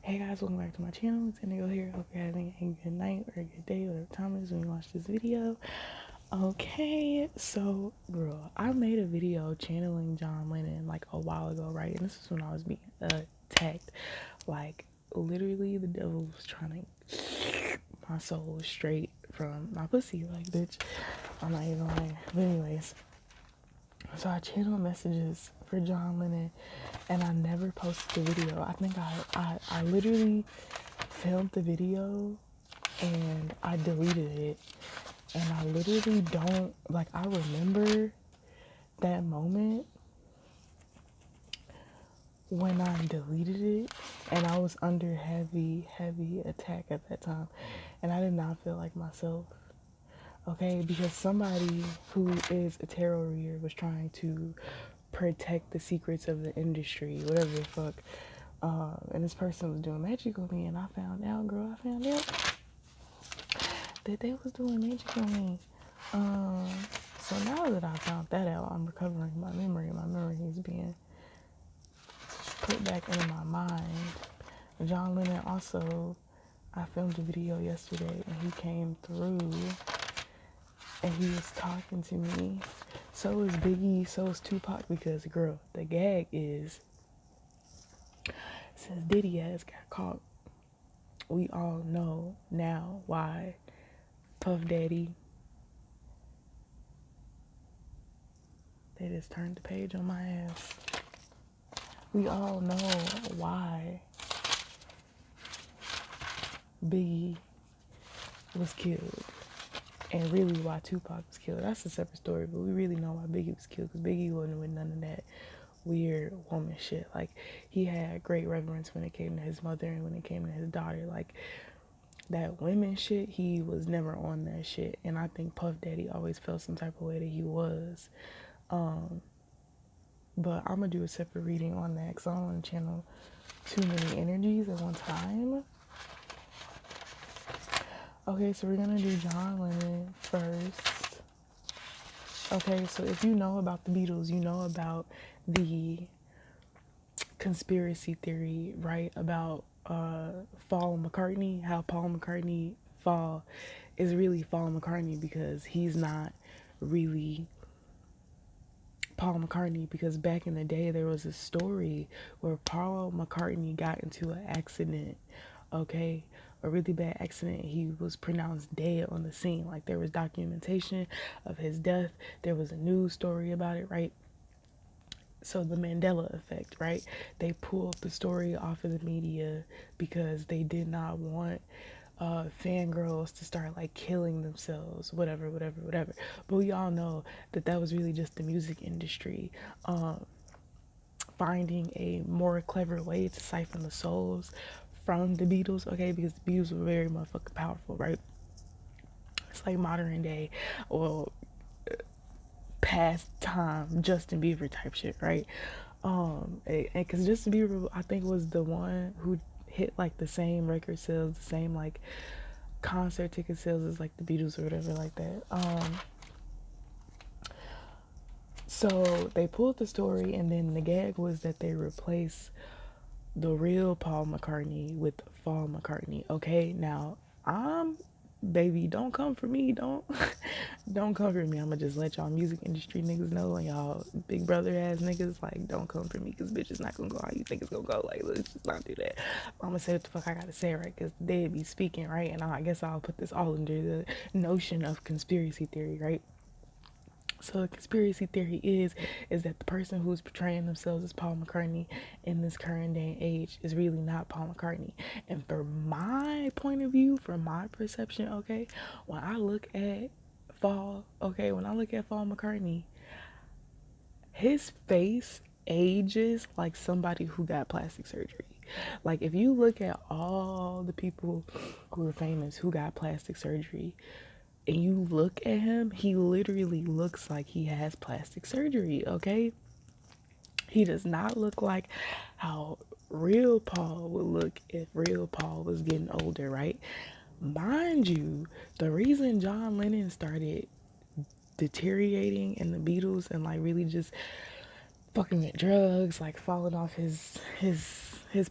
Hey guys, welcome back to my channel. It's Indigo here. Hope you're having a good night or a good day, whatever time it is when you watch this video. Okay, so girl, I made a video channeling John Lennon like a while ago, right? And this is when I was being attacked. Like literally the devil was trying to my soul straight from my pussy. Like bitch, I'm not even lying. But anyways, so I channeled messages for John Lennon and I never posted the video. I think I literally filmed the video and I deleted it. And I literally don't, like, I remember that moment when I deleted it and I was under heavy attack at that time. And I did not feel like myself. Okay, because somebody who is a tarot reader was trying to protect the secrets of the industry, whatever the fuck. And this person was doing magic on me, and I found out, girl, I found out that they was doing magic on me. So now that I found that out, I'm recovering my memory. My memory is being put back into my mind. John Lennon also, I filmed a video yesterday, and he came through, and he was talking to me. So is Biggie, so is Tupac, because, girl, the gag is, since Diddy has got caught, we all know now why Puff Daddy, they just turned the page on my ass. We all know why Biggie was killed and really why Tupac was killed. That's a separate story, but we really know why Biggie was killed, because Biggie wasn't with none of that weird woman shit. Like, he had great reverence when it came to his mother and when it came to his daughter. Like, that women shit, he was never on that shit. And I think Puff Daddy always felt some type of way that he was. But I'm gonna do a separate reading on that because I don't want to channel too many energies at one time. Okay, so we're gonna do John Lennon first. Okay, so if you know about the Beatles, you know about the conspiracy theory, right? About Paul McCartney, how Paul McCartney fall is really Paul McCartney because he's not really Paul McCartney, because back in the day there was a story where Paul McCartney got into an accident, okay, a really bad accident. He was pronounced dead on the scene. Like, there was documentation of his death. There was a news story about it, right? So the Mandela effect, right? They pulled the story off of the media because they did not want fangirls to start like killing themselves, whatever. But we all know that that was really just the music industry finding a more clever way to siphon the souls from the Beatles, okay? Because the Beatles were very motherfucking powerful, right? It's like modern day, well, past time Justin Bieber type shit, right? And because Justin Bieber, I think, was the one who hit like the same record sales, the same like concert ticket sales as like the Beatles or whatever like that. So they pulled the story, and then the gag was that they replaced the real Paul McCartney with Paul McCartney. Okay, now baby, don't come for me. Don't don't come for me. I'ma just let y'all music industry niggas know, and y'all big brother ass niggas, like, don't come for me, because bitch is not gonna go how you think it's gonna go. Like, let's just not do that. I'ma say what the fuck I gotta say, right? Because they be speaking, right? And I guess I'll put this all under the notion of conspiracy theory, right? So the conspiracy theory is that the person who's portraying themselves as Paul McCartney in this current day and age is really not Paul McCartney. And for my point of view, for my perception, okay, when I look at Paul McCartney, his face ages like somebody who got plastic surgery. Like, if you look at all the people who are famous who got plastic surgery, and you look at him, he literally looks like he has plastic surgery, okay? He does not look like how real Paul would look if real Paul was getting older, right? Mind you, the reason John Lennon started deteriorating and the Beatles and like really just fucking with drugs, like falling off his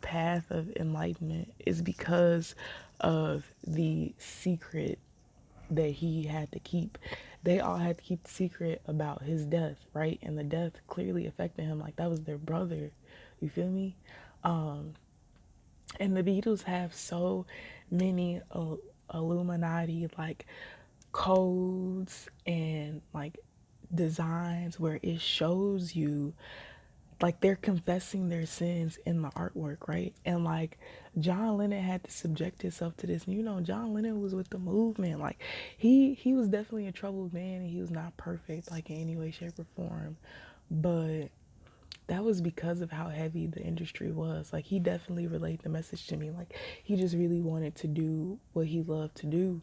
path of enlightenment is because of the secret that he had to keep. They all had to keep the secret about his death, right? And the death clearly affected him. Like that was their brother. You feel me? And the Beatles have so many Illuminati like codes and like designs where it shows you like they're confessing their sins in the artwork, right? And like John Lennon had to subject himself to this. And you know, John Lennon was with the movement. Like he was definitely a troubled man and he was not perfect like in any way, shape, or form. But that was because of how heavy the industry was. Like he definitely relayed the message to me. Like he just really wanted to do what he loved to do.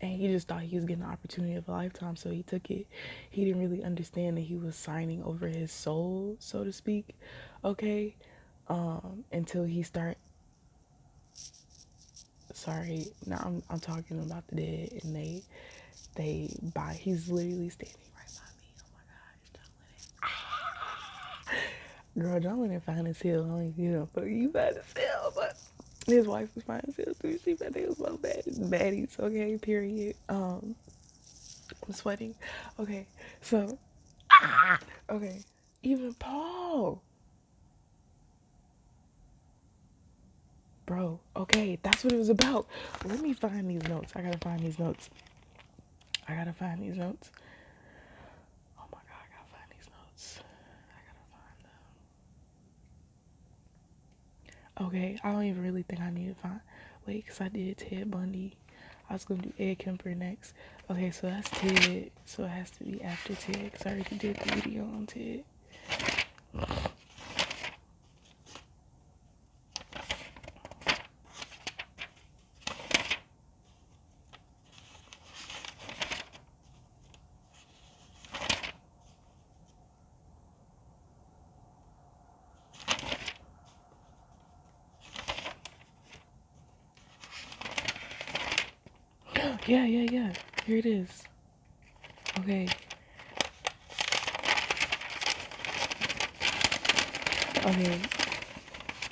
And he just thought he was getting the opportunity of a lifetime, so he took it. He didn't really understand that he was signing over his soul, so to speak. Okay, until he start. Sorry, now I'm talking about the dead, and they by. He's literally standing right by me. Oh my God, girl, John Lennon fine as hell. I don't even know, but you fine as hell. But his wife was fine as hell too. She said they was both baddies. Okay, period. I'm sweating. Okay, so okay, even Paul, bro. Okay, that's what it was about. Let me find these notes. I gotta find these notes. I gotta find these notes. Oh my God, I gotta find these notes. I gotta find them. Okay, I don't even really think I need to find. Wait, cause I did Ted Bundy. I was gonna do Ed Kemper next. Okay, so that's Ted. So it has to be after Ted, cause I already did the video on Ted. Yeah. Here it is. Okay. Okay.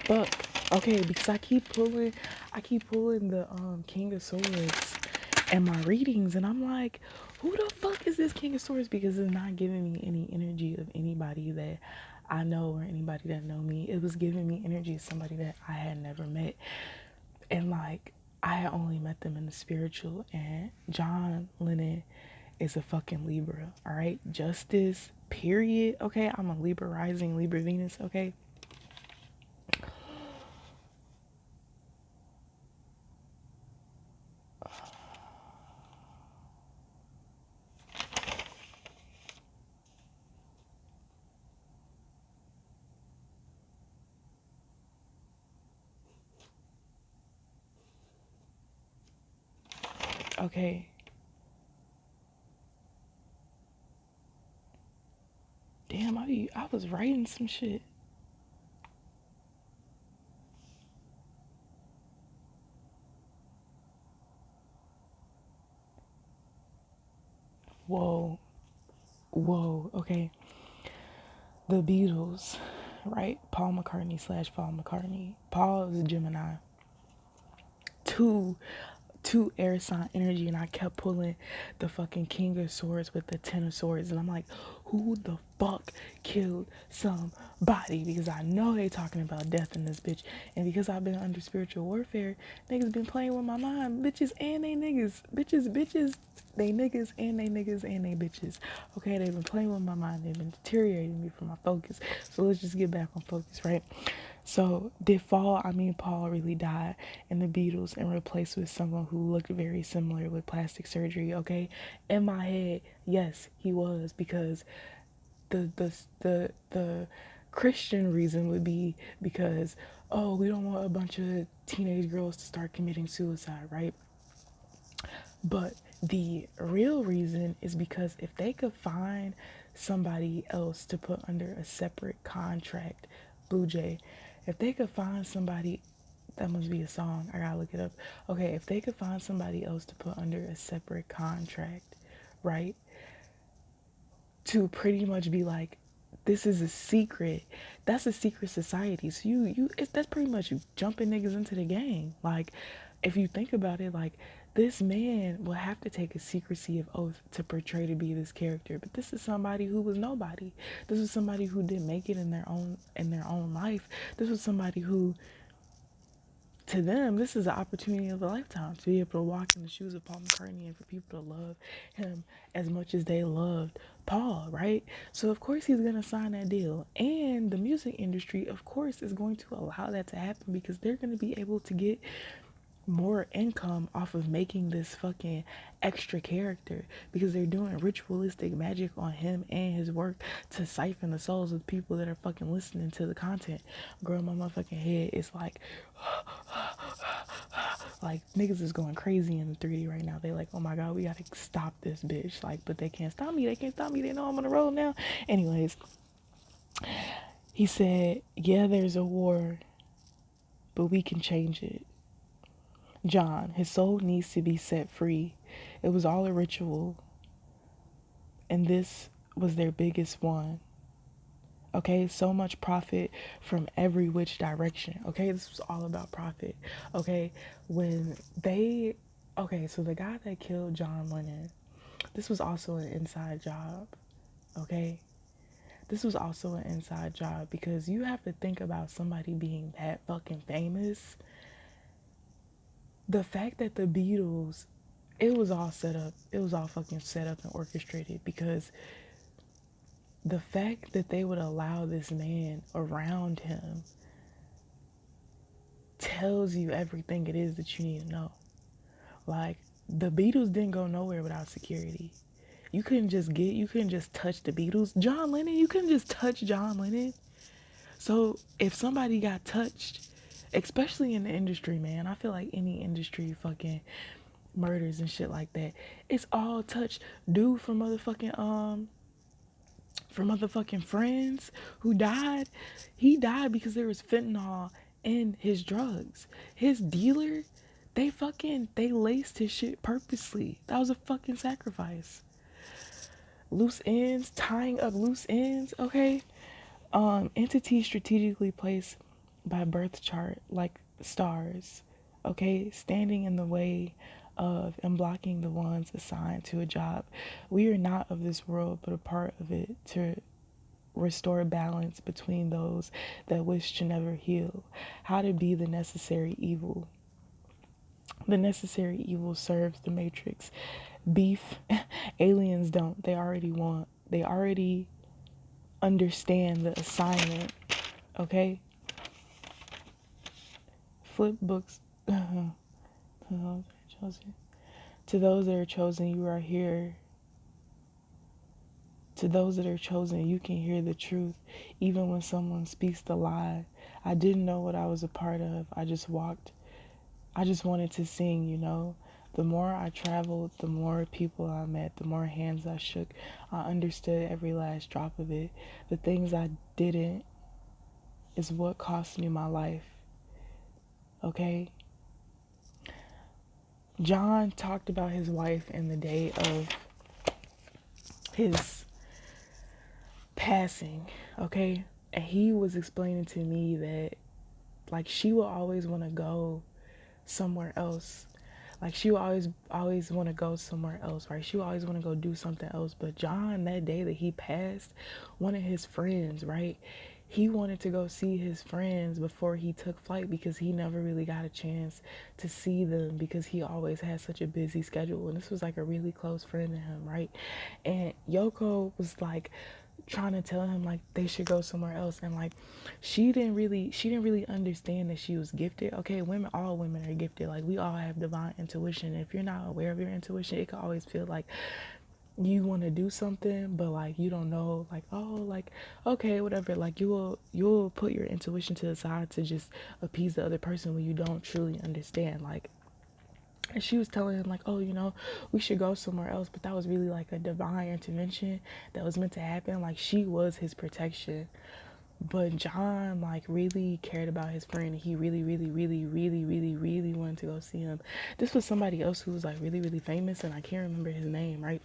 Fuck. Okay, because I keep pulling the King of Swords and my readings, and I'm like, who the fuck is this King of Swords? Because it's not giving me any energy of anybody that I know or anybody that know me. It was giving me energy of somebody that I had never met, and like I had only met them in the spiritual. And John Lennon is a fucking Libra. All right, justice. Period. Okay, I'm a Libra rising, Libra Venus. Okay. Okay. Damn, I was writing some shit. Whoa, whoa. Okay, the Beatles, right? Paul McCartney slash Paul McCartney. Paul is a Gemini. Two, two air sign energy, and I kept pulling the fucking King of Swords with the Ten of Swords, and I'm like, who the fuck killed somebody? Because I know they talking about death in this bitch, and because I've been under spiritual warfare, niggas been playing with my mind, bitches and they niggas, bitches, they niggas and they niggas and they bitches. Okay, they've been playing with my mind, they've been deteriorating me from my focus. So let's just get back on focus, right? So did Paul really died in the Beatles and replaced with someone who looked very similar with plastic surgery, okay? In my head, yes, he was, because the Christian reason would be because, oh, we don't want a bunch of teenage girls to start committing suicide, right? But the real reason is because if they could find somebody else to put under a separate contract, Blue Jay, if they could find somebody, that must be a song, I gotta look it up. Okay, if they could find somebody else to put under a separate contract, right? To pretty much be like This is a secret. That's a secret society. So that's pretty much you jumping niggas into the game. Like, if you think about it, like, this man will have to take a secrecy of oath to portray to be this character. But this is somebody who was nobody. This was somebody who didn't make it in their own life. This was somebody who, to them, this is an opportunity of a lifetime to be able to walk in the shoes of Paul McCartney and for people to love him as much as they loved Paul, right? So of course he's gonna sign that deal, and the music industry, of course, is going to allow that to happen because they're gonna be able to get more income off of making this fucking extra character because they're doing ritualistic magic on him and his work to siphon the souls of people that are fucking listening to the content. Girl, my motherfucking head is like niggas is going crazy in the 3D right now. They like, oh my god, we gotta stop this bitch. Like, but they can't stop me. They can't stop me. They know I'm on the road now. Anyways, he said, yeah, there's a war, but we can change it. John, his soul needs to be set free. It was all a ritual, and this was their biggest one. Okay, so much profit from every which direction. Okay, this was all about profit. Okay, when they, okay, so the guy that killed John Lennon, this was also an inside job. Okay, this was also an inside job because you have to think about somebody being that fucking famous. The fact that the Beatles, it was all set up. It was all fucking set up and orchestrated because the fact that they would allow this man around him tells you everything it is that you need to know. Like, the Beatles didn't go nowhere without security. You couldn't just touch the Beatles. John Lennon, you couldn't just touch John Lennon. So if somebody got touched, especially in the industry, man, I feel like any industry fucking murders and shit like that, it's all touch. Dude from motherfucking Friends who died, he died because there was fentanyl in his drugs. His dealer, they laced his shit purposely. That was a fucking sacrifice. Loose ends, tying up loose ends, okay? Entities strategically placed by birth chart like stars, okay, standing in the way of and blocking the ones assigned to a job. We are not of this world, but a part of it to restore balance between those that wish to never heal. How to be the necessary evil. The necessary evil serves the matrix. Beef, aliens don't. They already want. They already understand the assignment. Okay? Flip books. To those that are chosen, you are here. To those that are chosen, you can hear the truth, even when someone speaks the lie. I didn't know what I was a part of. I just wanted to sing, you know. The more I traveled, the more people I met, the more hands I shook. I understood every last drop of it. The things I didn't is what cost me my life. Okay? John talked about his wife in the day of his passing, okay? And he was explaining to me that, like, she will always want to go somewhere else. Like, she will always want to go somewhere else, right? She will always want to go do something else. But John, that day that he passed, one of his friends, right? He wanted to go see his friends before he took flight because he never really got a chance to see them because he always had such a busy schedule. And this was like a really close friend to him, right? And Yoko was like trying to tell him like they should go somewhere else, and like she didn't really understand that she was gifted. Okay, all women are gifted. Like, we all have divine intuition. If you're not aware of your intuition, it can always feel like you want to do something but like you don't know, like, oh, like, okay, whatever, like you'll put your intuition to the side to just appease the other person when you don't truly understand. Like, and she was telling him like, oh, you know, we should go somewhere else, but that was really like a divine intervention that was meant to happen. Like, she was his protection. But John like really cared about his friend. He really, really, really, really, really, really wanted to go see him. This was somebody else who was like really, really famous, and I can't remember his name, right?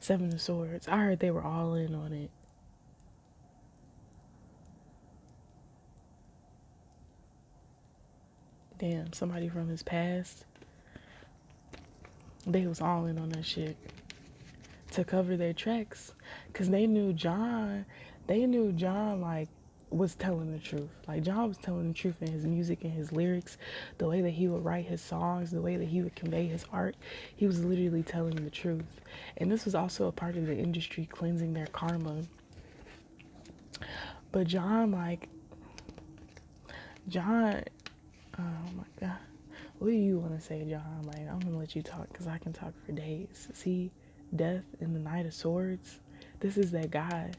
Seven of Swords. I heard they were all in on it. Damn, somebody from his past, they was all in on that shit to cover their tracks, cause they knew John like was telling the truth. Like John was telling the truth in his music and his lyrics, the way that he would write his songs, the way that he would convey his art. He was literally telling the truth. And this was also a part of the industry cleansing their karma. But John, oh my God. What do you want to say, John? Like, I'm gonna let you talk because I can talk for days. See, Death in the Knight of Swords. This is that guy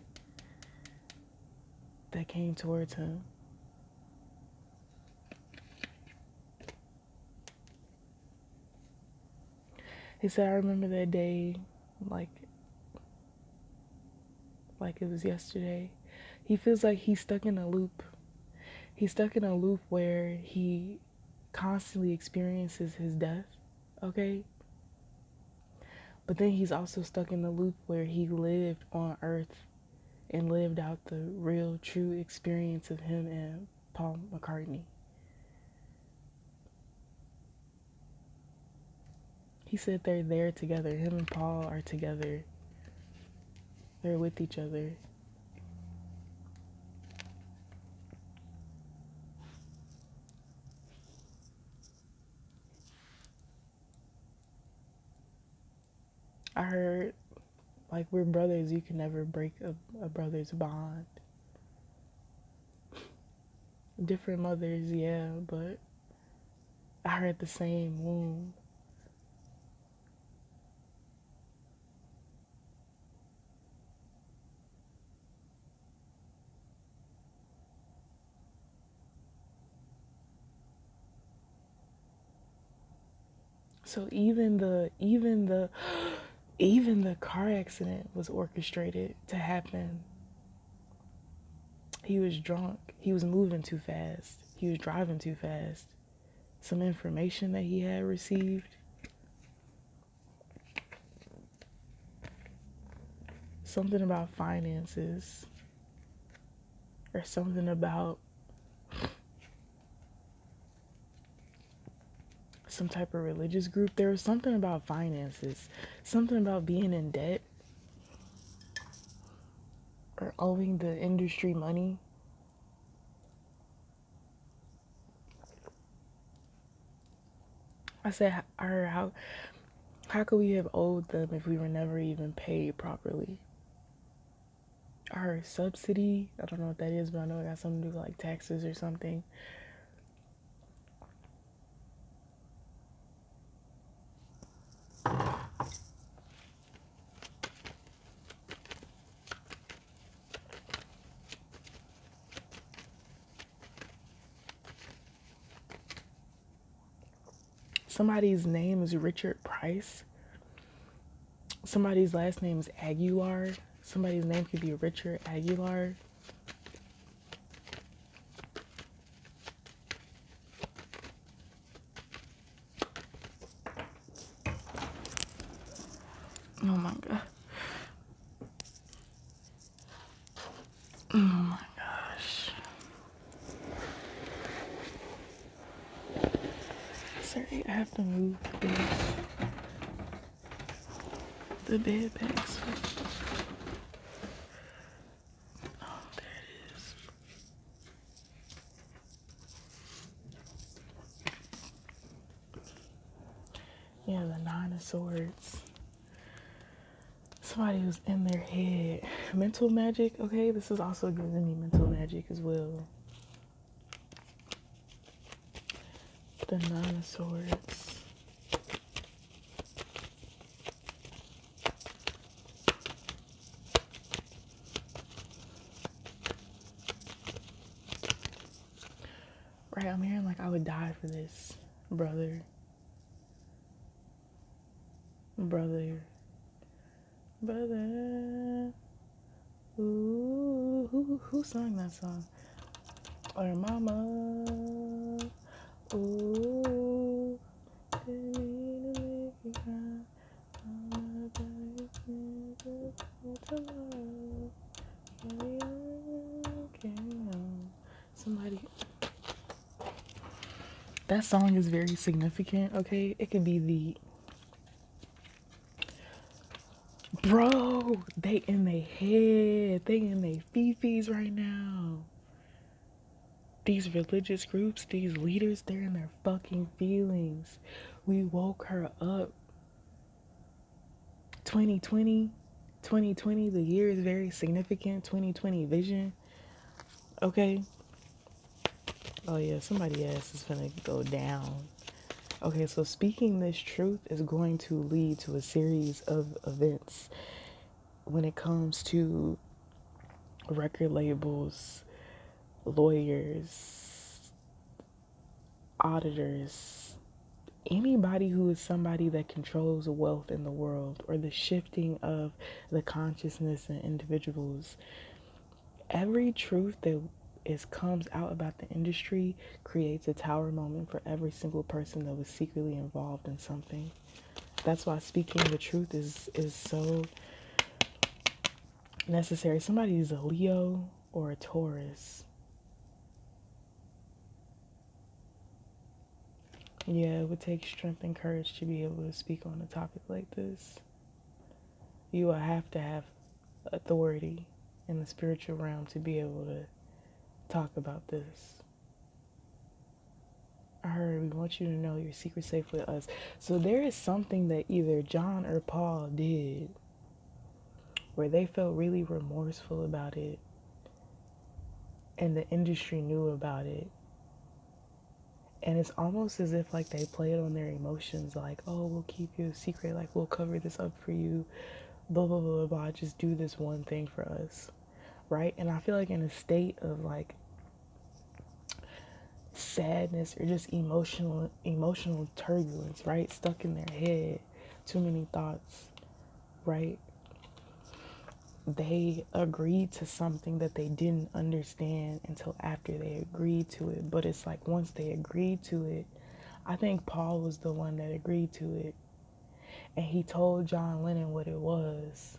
that came towards him. He said, I remember that day like it was yesterday. He feels like he's stuck in a loop. He's stuck in a loop where he constantly experiences his death, okay? But then he's also stuck in the loop where he lived on Earth and lived out the real, true experience of him and Paul McCartney. He said they're there together. Him and Paul are together. They're with each other. I heard, like, we're brothers. You can never break a brother's bond. Different mothers, yeah, but I heard the same womb. So even the car accident was orchestrated to happen. He was drunk. He was moving too fast. He was driving too fast. Some information that he had received. Something about finances. Or something about some type of religious group. There was something about finances. Something about being in debt. Or owing the industry money. I said, or how could we have owed them if we were never even paid properly? Our subsidy, I don't know what that is, but I know it got something to do with like taxes or something. Somebody's name is Richard Price. Somebody's last name is Aguilar. Somebody's name could be Richard Aguilar. Oh my God. Oh my gosh. Sorry, I have to move the bed bags. Oh, there it is. Yeah, the Nine of Swords. Somebody was in their head. Mental magic, okay? This is also giving me mental magic as well. The Nine of Swords. Right, I'm hearing like I would die for this, brother. Brother. Brother. Ooh, who sung that song? Or mama. Ooh. Somebody. That song is very significant, okay? It could be the bro, they in their head, they in their fifis right now. These religious groups, these leaders, they're in their fucking feelings. We woke her up. 2020, 2020, the year is very significant. 2020 vision, okay? Oh yeah, somebody ass is gonna go down. Okay, so speaking this truth is going to lead to a series of events when it comes to record labels, lawyers, auditors, anybody who is somebody that controls wealth in the world or the shifting of the consciousness in individuals. Every truth that comes out about the industry creates a tower moment for every single person that was secretly involved in something. That's why speaking the truth is so necessary. Somebody's a Leo or a Taurus. Yeah, it would take strength and courage to be able to speak on a topic like this. You will have to have authority in the spiritual realm to be able to talk about this. I heard we want you to know your secret safe with us. So there is something that either John or Paul did where they felt really remorseful about it and the industry knew about it. And it's almost as if like they played on their emotions, like, oh, we'll keep you a secret, like we'll cover this up for you, blah blah blah blah, just do this one thing for us. Right? And I feel like in a state of like sadness or just emotional turbulence, right? Stuck in their head, too many thoughts, right? They agreed to something that they didn't understand until after they agreed to it. But it's like once they agreed to it, I think Paul was the one that agreed to it. And he told John Lennon what it was.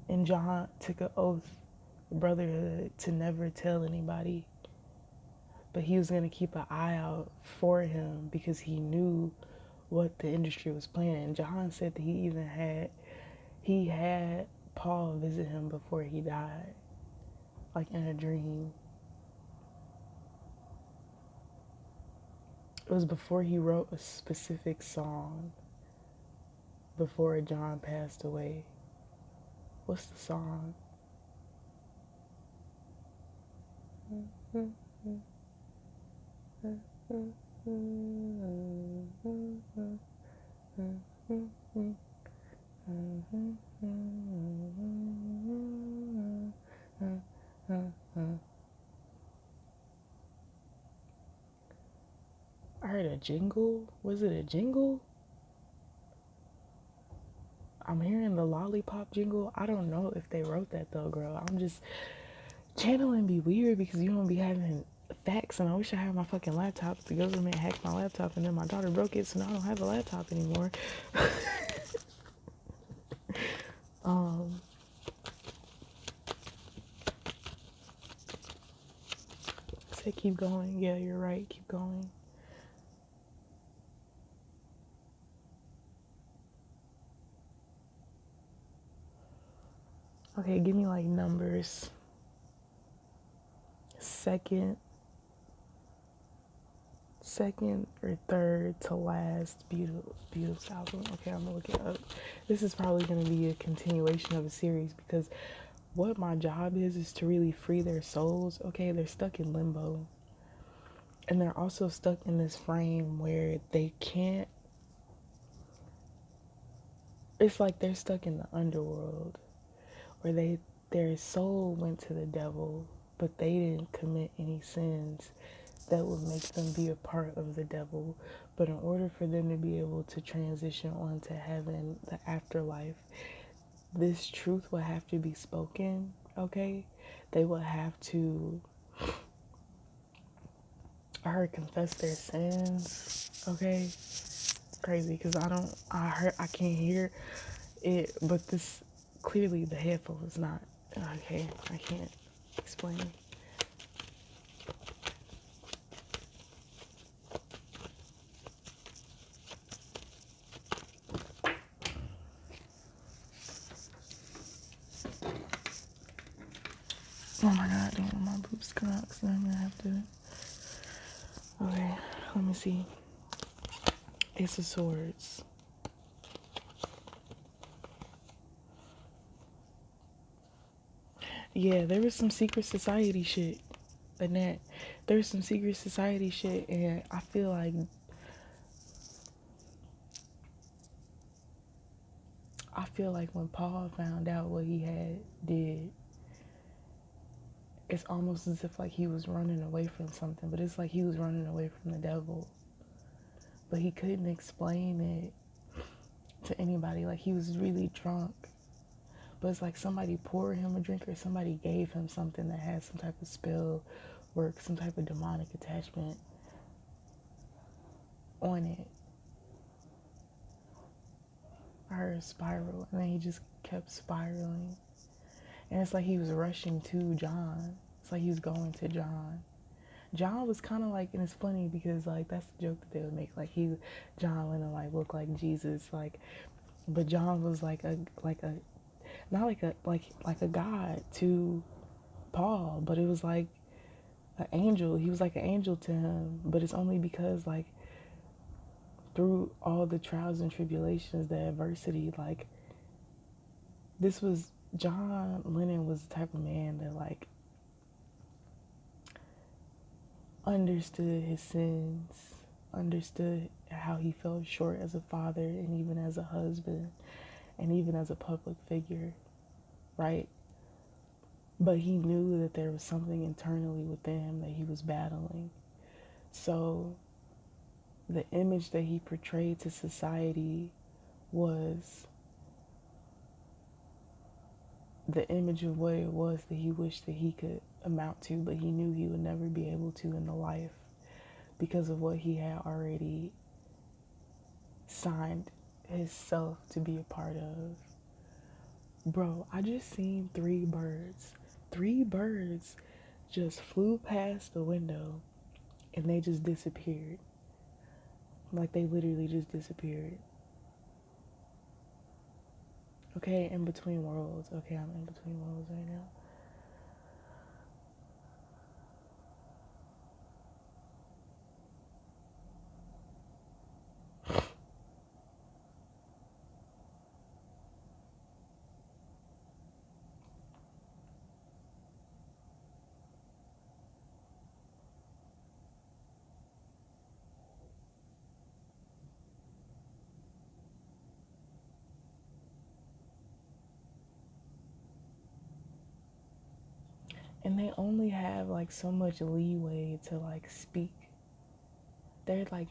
And John took an oath, brotherhood, to never tell anybody. But he was going to keep an eye out for him because he knew what the industry was planning. John said that he had Paul visit him before he died, like in a dream. It was before he wrote a specific song, before John passed away. What's the song? I heard a jingle. Was it a jingle? I'm hearing the lollipop jingle. I don't know if they wrote that though, girl. I'm just channeling be weird because you don't be having facts, and I wish I had my fucking laptop. The government hacked my laptop and then my daughter broke it, so now I don't have a laptop anymore. Say keep going. Yeah, you're right. Keep going. Okay, give me like numbers. Second or third to last Beatles album. Okay, I'm gonna look it up. This is probably gonna be a continuation of a series because what my job is to really free their souls. Okay, they're stuck in limbo. And they're also stuck in this frame where they can't, it's like they're stuck in the underworld where their soul went to the devil, but they didn't commit any sins that would make them be a part of the devil. But in order for them to be able to transition onto heaven, the afterlife, this truth will have to be spoken, okay? They will have to, I heard, confess their sins, okay? Crazy because I can't hear it, but this, clearly the headphone is not, okay, I can't explain. Oh my god, I don't want my boobs to come out because I'm gonna have to. Okay, let me see. Ace of Swords. Yeah, there was some secret society shit. Annette, there was some secret society shit, and I feel like when Paul found out what he had did, it's almost as if like he was running away from something, but it's like he was running away from the devil. But he couldn't explain it to anybody. Like he was really drunk. But it's like somebody poured him a drink or somebody gave him something that had some type of spell work, some type of demonic attachment on it. I heard spiral, and then he just kept spiraling. And it's like he was rushing to John. It's like he was going to John. John was kind of like, and it's funny because like that's the joke that they would make. Like John Lennon like looked like Jesus, like, but John was like a not like a god to Paul, but it was like an angel. He was like an angel to him, but it's only because like through all the trials and tribulations, the adversity, like this was John Lennon was the type of man that like understood his sins, understood how he fell short as a father and even as a husband and even as a public figure, right? But he knew that there was something internally within him that he was battling. So the image that he portrayed to society was the image of what it was that he wished that he could amount to, but he knew he would never be able to in the life because of what he had already signed himself to be a part of. Bro, I just seen three birds. Three birds just flew past the window and they just disappeared. Like they literally just disappeared. Okay, in between worlds. Okay, I'm in between worlds right now. And they only have like so much leeway to like speak. They're like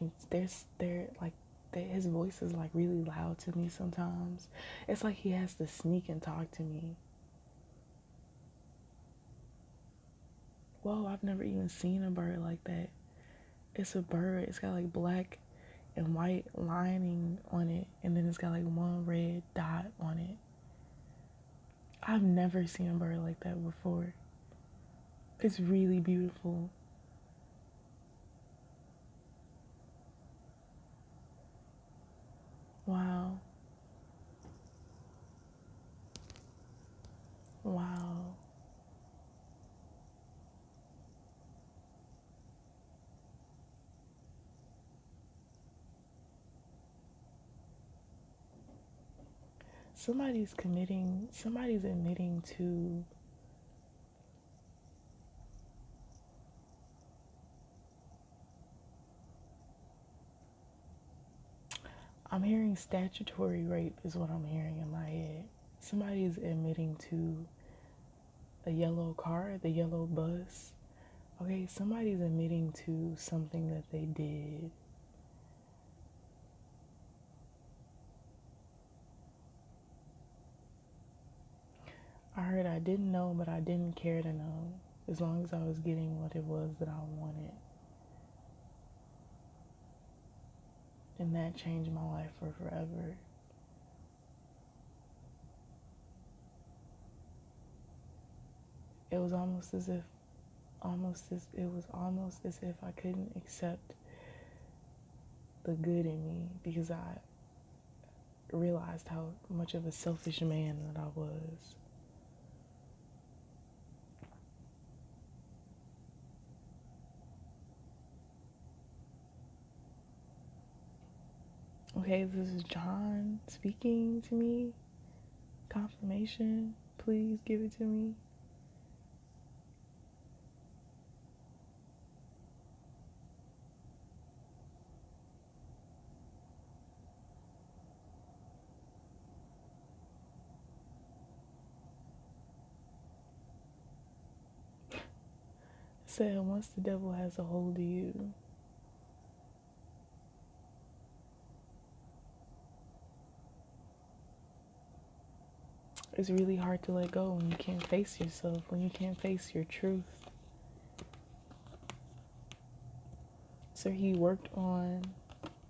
they're like his voice is like really loud to me sometimes. It's like he has to sneak and talk to me. Whoa, I've never even seen a bird like that. It's a bird. It's got like black and white lining on it, and then it's got like one red dot on it. I've never seen a bird like that before. It's really beautiful. Wow. Wow. Somebody's admitting to, I'm hearing statutory rape is what I'm hearing in my head. Somebody's admitting to a yellow car, the yellow bus. Okay, somebody's admitting to something that they did. I heard I didn't know, but I didn't care to know, as long as I was getting what it was that I wanted. And that changed my life for forever. It was almost as if I couldn't accept the good in me because I realized how much of a selfish man that I was. Okay, this is John speaking to me. Confirmation. Please give it to me. Said once the devil has a hold of you, it's really hard to let go when you can't face yourself, when you can't face your truth. So he worked on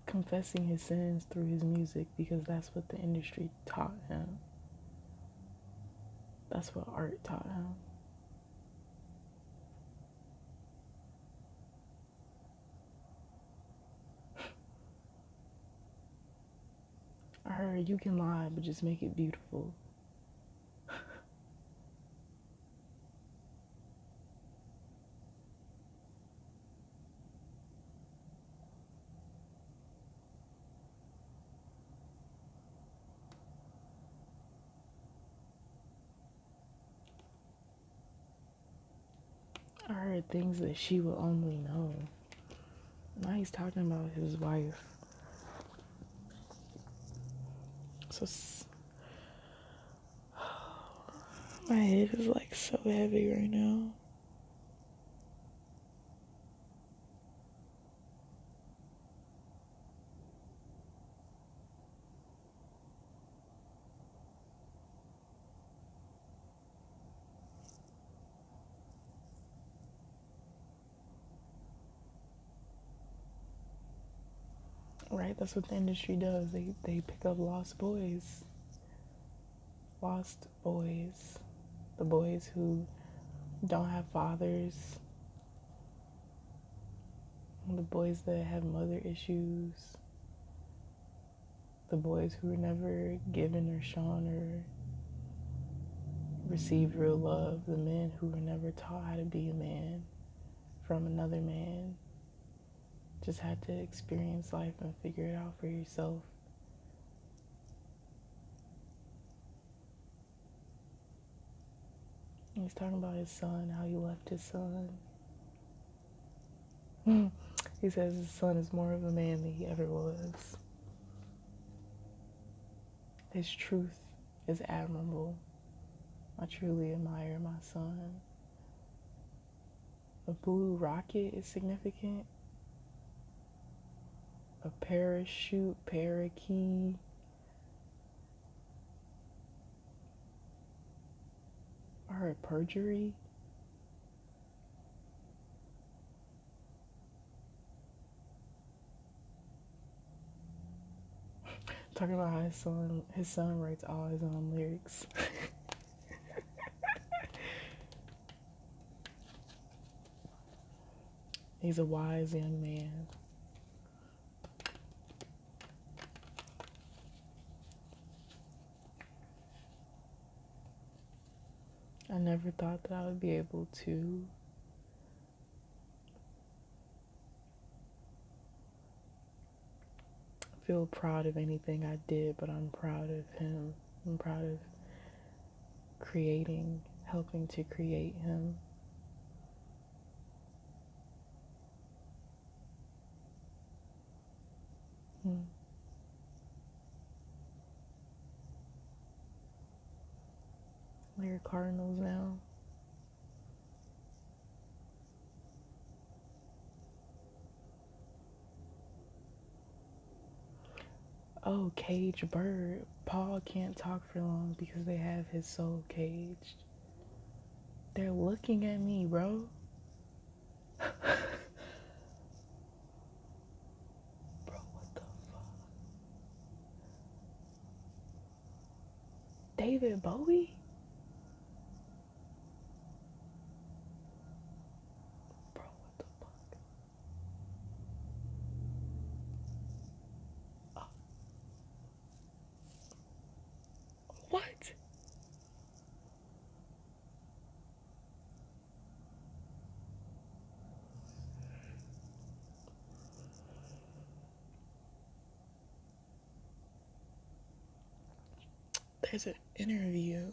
confessing his sins through his music because that's what the industry taught him. That's what art taught him. I heard you can lie, but just make it beautiful. I heard things that she will only know. Now he's talking about his wife. So my head is like so heavy right now. Right? That's what the industry does. They pick up lost boys. Lost boys. The boys who don't have fathers. The boys that have mother issues. The boys who were never given or shown or received real love. The men who were never taught how to be a man from another man. Just had to experience life and figure it out for yourself. He's talking about his son, how he left his son. He says his son is more of a man than he ever was. His truth is admirable. I truly admire my son. A blue rocket is significant. A parachute, parakeet. I heard perjury. Talking about how his son writes all his own lyrics. He's a wise young man. I never thought that I would be able to feel proud of anything I did, but I'm proud of him. I'm proud of creating, helping to create him. They're Cardinals now. Oh, caged bird. Paul can't talk for long because they have his soul caged. They're looking at me, bro. Bro, what the fuck? David Bowie? Bro, what the fuck? What? There's an interview.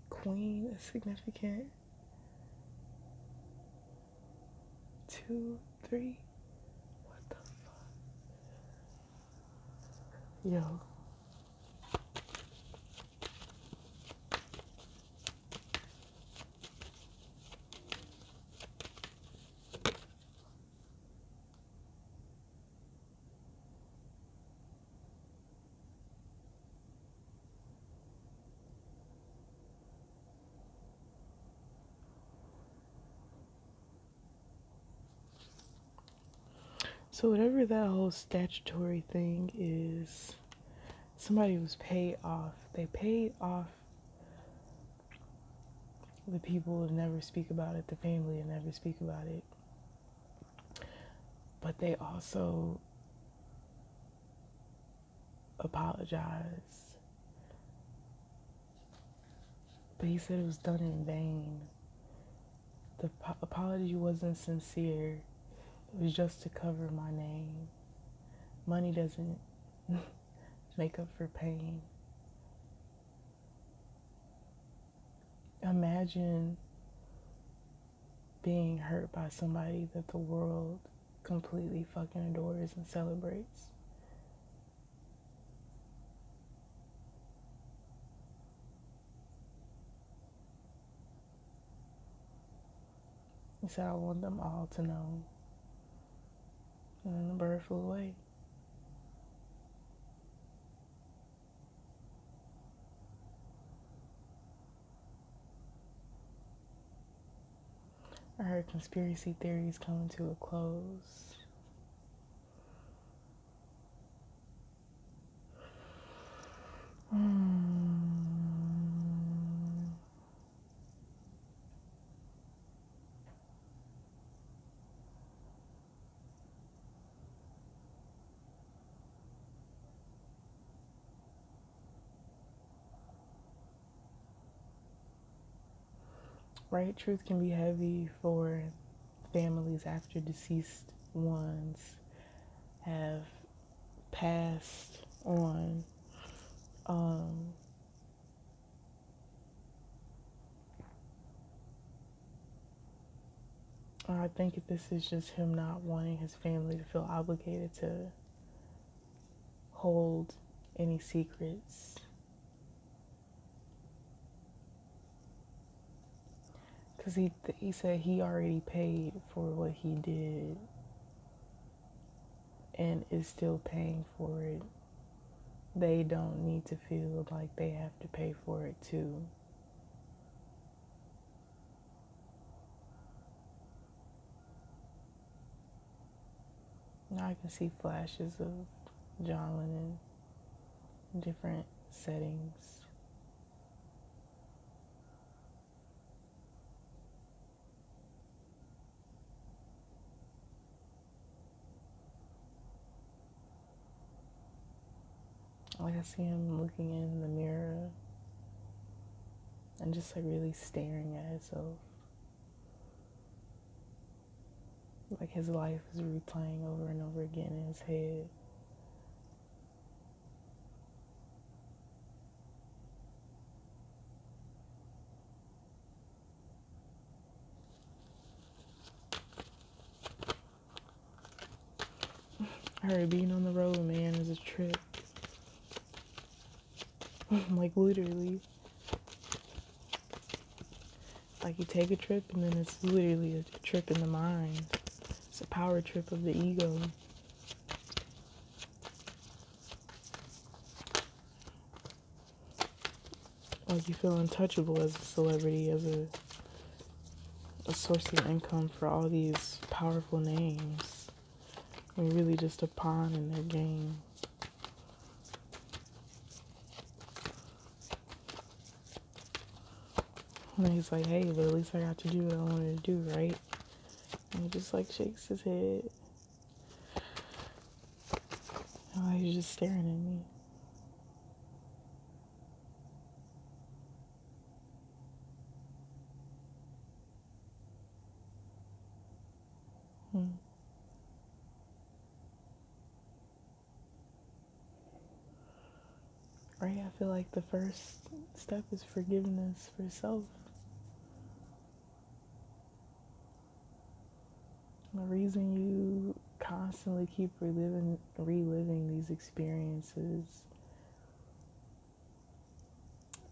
Queen is significant. 2, 3. What the fuck? Yo. So whatever that whole statutory thing is, somebody was paid off. They paid off the people to never speak about it, the family to never speak about it. But they also apologized. But he said it was done in vain. The apology wasn't sincere. It was just to cover my name. Money doesn't make up for pain. Imagine being hurt by somebody that the world completely fucking adores and celebrates. He said, I want them all to know. And then the bird flew away. I heard conspiracy theories coming to a close. Right? Truth can be heavy for families after deceased ones have passed on. I think this is just him not wanting his family to feel obligated to hold any secrets. Because he said he already paid for what he did and is still paying for it. They don't need to feel like they have to pay for it too. Now I can see flashes of John Lennon in different settings. Like I see him looking in the mirror and just like really staring at himself. Like his life is replaying over and over again in his head. I heard being on the road, man, is a trip. Like literally. Like you take a trip and then it's literally a trip in the mind. It's a power trip of the ego. Like you feel untouchable as a celebrity, as a source of income for all these powerful names. You're really just a pawn in their game. And he's like, hey, but at least I got to do what I wanted to do, right? And he just like shakes his head. Oh, he's just staring at me. right? I feel like the first step is forgiveness for self. The reason you constantly keep reliving these experiences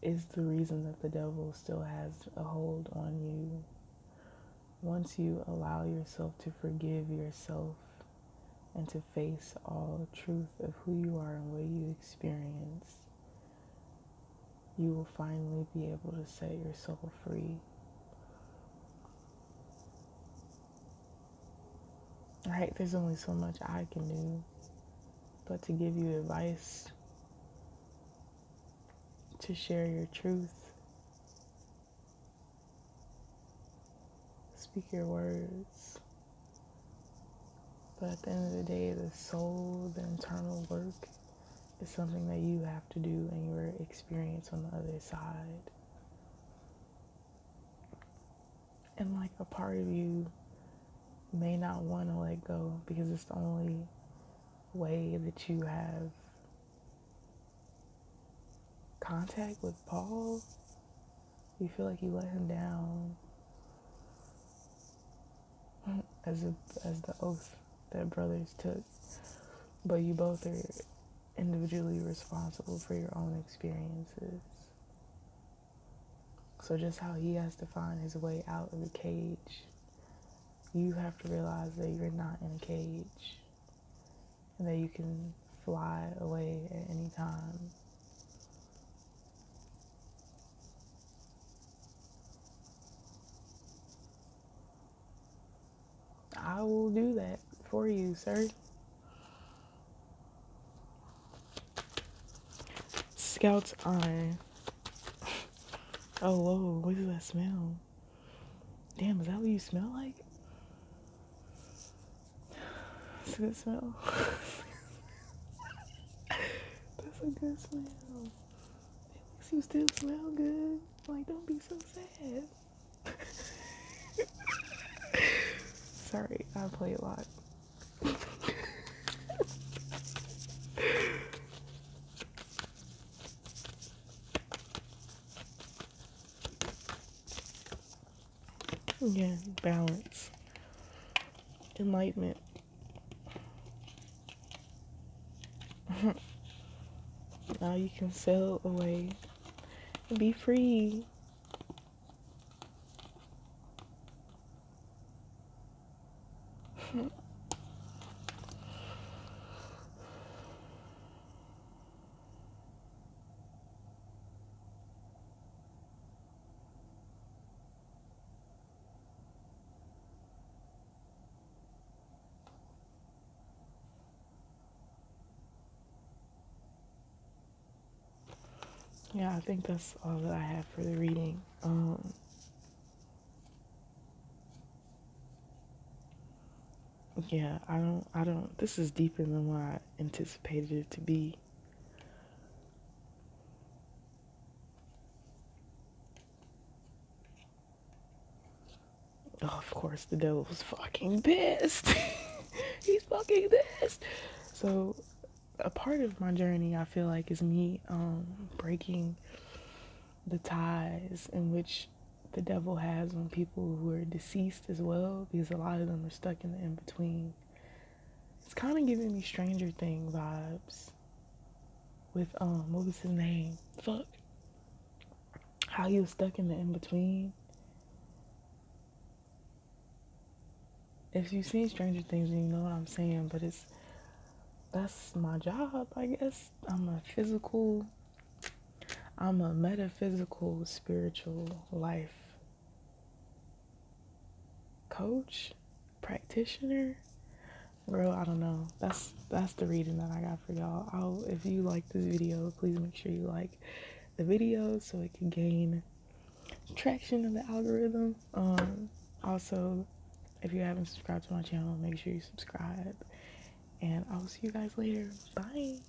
is the reason that the devil still has a hold on you. Once you allow yourself to forgive yourself and to face all truth of who you are and what you experience, you will finally be able to set your soul free. Right? There's only so much I can do, but to give you advice, to share your truth, speak your words. But at the end of the day, the soul, the internal work is something that you have to do and your experience on the other side. And like a part of you may not want to let go because it's the only way that you have contact with Paul. You feel like you let him down as the oath that brothers took, but you both are individually responsible for your own experiences. So just how he has to find his way out of the cage, you have to realize that you're not in a cage and that you can fly away at any time. I will do that for you, sir. Scout's Eye. Oh, whoa, what does that smell? Damn, is that what you smell like? It's a good smell. That's a good smell. At least you still smell good. Like, don't be so sad. Sorry, I play a lot. Yeah, balance. Enlightenment. Now you can sail away and be free. Yeah, I think that's all that I have for the reading. Yeah, I don't, this is deeper than what I anticipated it to be. Oh, of course, the devil's fucking pissed. He's fucking pissed. So, a part of my journey, I feel like, is me breaking the ties in which the devil has on people who are deceased as well, because a lot of them are stuck in the in between. It's kind of giving me Stranger Thing vibes with what was his name? Fuck. How he was stuck in the in between. If you've seen Stranger Things, then you know what I'm saying. But that's my job, I guess. I'm a metaphysical, spiritual life coach, practitioner. Girl, I don't know. That's the reading that I got for y'all. If you like this video, please make sure you like the video so it can gain traction in the algorithm. Also, if you haven't subscribed to my channel, make sure you subscribe. And I will see you guys later. Bye.